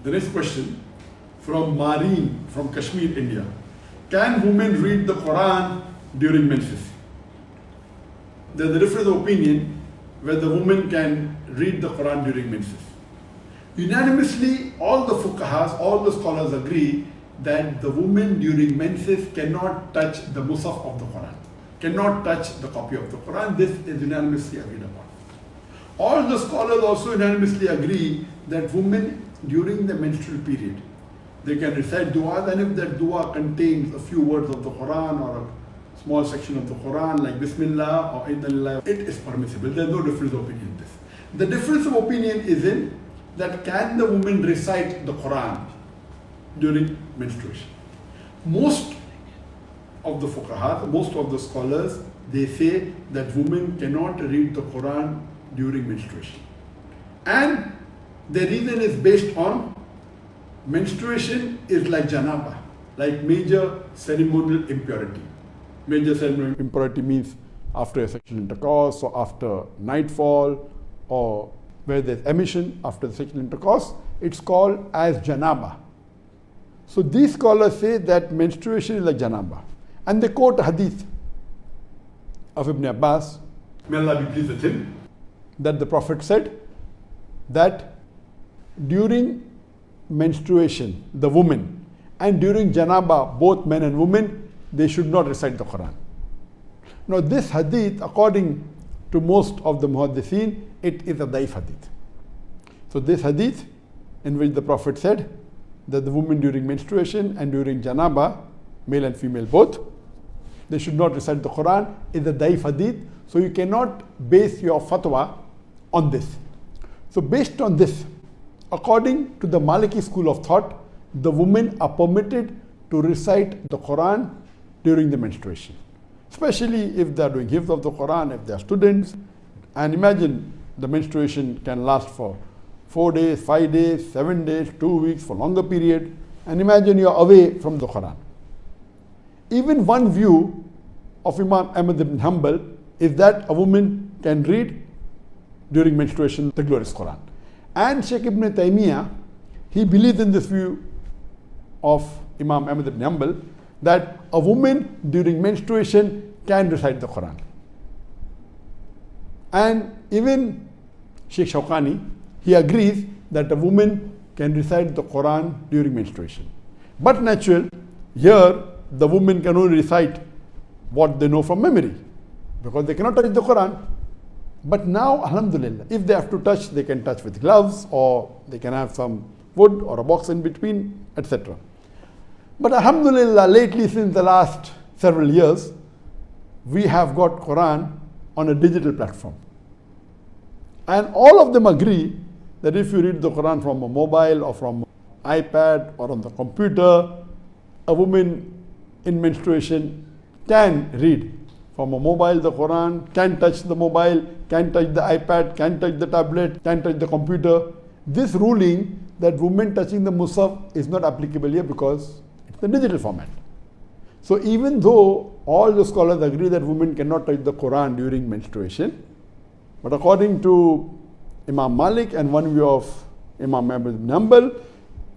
The next question from Marine from Kashmir, India. Can women read the Quran during menses? There's a difference of opinion whether women can read the Quran during menses. Unanimously, all the fuqahas, all the scholars agree that the woman during menses cannot touch the mushaf of the Quran, cannot touch the copy of the Quran. This is unanimously agreed upon. All the scholars also unanimously agree that women during the menstrual period, they can recite dua, and if that dua contains a few words of the Quran or a small section of the Quran like Bismillah or Inna Lillahi, it is permissible. There is no difference of opinion in this. The difference of opinion is in that can the woman recite the Quran during menstruation. Most of the fuqaha, most of the scholars, they say that women cannot read the Quran during menstruation. And the reason is based on menstruation is like janaba, like major ceremonial impurity. Major ceremonial impurity means after a sexual intercourse or after nightfall or where there's emission after the sexual intercourse, it's called as janaba. So these scholars say that menstruation is like janaba. And they quote a hadith of Ibn Abbas, may Allah be pleased with him, that the Prophet said that during menstruation, the woman, and during janaba, both men and women, they should not recite the Quran. Now this hadith, according to most of the muhaddithin, it is a daif hadith. So this hadith, in which the Prophet said that the woman during menstruation and during janaba, male and female both, they should not recite the Quran, is a daif hadith. So you cannot base your fatwa on this. So based on this, according to the Maliki school of thought, the women are permitted to recite the Quran during the menstruation. Especially if they are doing hifz of the Quran, if they are students. And imagine the menstruation can last for 4 days, 5 days, 7 days, 2 weeks, for longer period. And imagine you are away from the Quran. Even one view of Imam Ahmad ibn Hanbal is that a woman can read during menstruation the glorious Quran. And Sheikh Ibn Taymiyyah, he believes in this view of Imam Ahmad ibn Hanbal that a woman during menstruation can recite the Quran. And even Sheikh Shawkani, he agrees that a woman can recite the Quran during menstruation. But natural, here the woman can only recite what they know from memory, because they cannot touch the Quran. But now, alhamdulillah, if they have to touch, they can touch with gloves, or they can have some wood or a box in between, etc. But alhamdulillah, lately, since the last several years, we have got Quran on a digital platform. And all of them agree that if you read the Quran from a mobile or from an iPad or on the computer, a woman in menstruation can read from a mobile the Quran, can touch the mobile, can touch the iPad, can touch the tablet, can touch the computer. This ruling that women touching the mushaf is not applicable here because it's the digital format. So even though all the scholars agree that women cannot touch the Quran during menstruation, but according to Imam Malik and one view of Imam Ahmad ibn Hanbal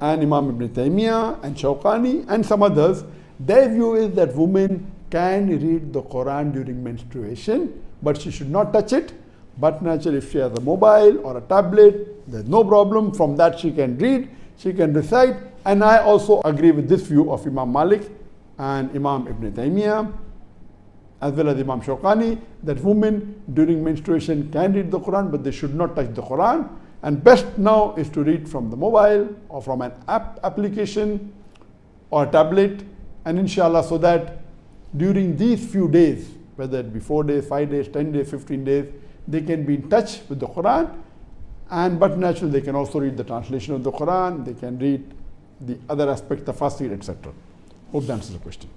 and Imam Ibn Taymiyyah and Shawkani and some others, their view is that women can read the Quran during menstruation, but she should not touch it. But naturally, if she has a mobile or a tablet, there's no problem. From that she can read, she can recite. And I also agree with this view of Imam Malik and Imam Ibn Taymiyyah, as well as Imam Shawkani, that women during menstruation can read the Quran, but they should not touch the Quran. And best now is to read from the mobile or from an application or a tablet, and inshallah, so that during these few days, whether it be 4 days, 5 days, 10 days, 15 days, they can be in touch with the Quran. And but naturally, they can also read the translation of the Quran, they can read the other aspects, the tafsir, etc. Hope that answers the question.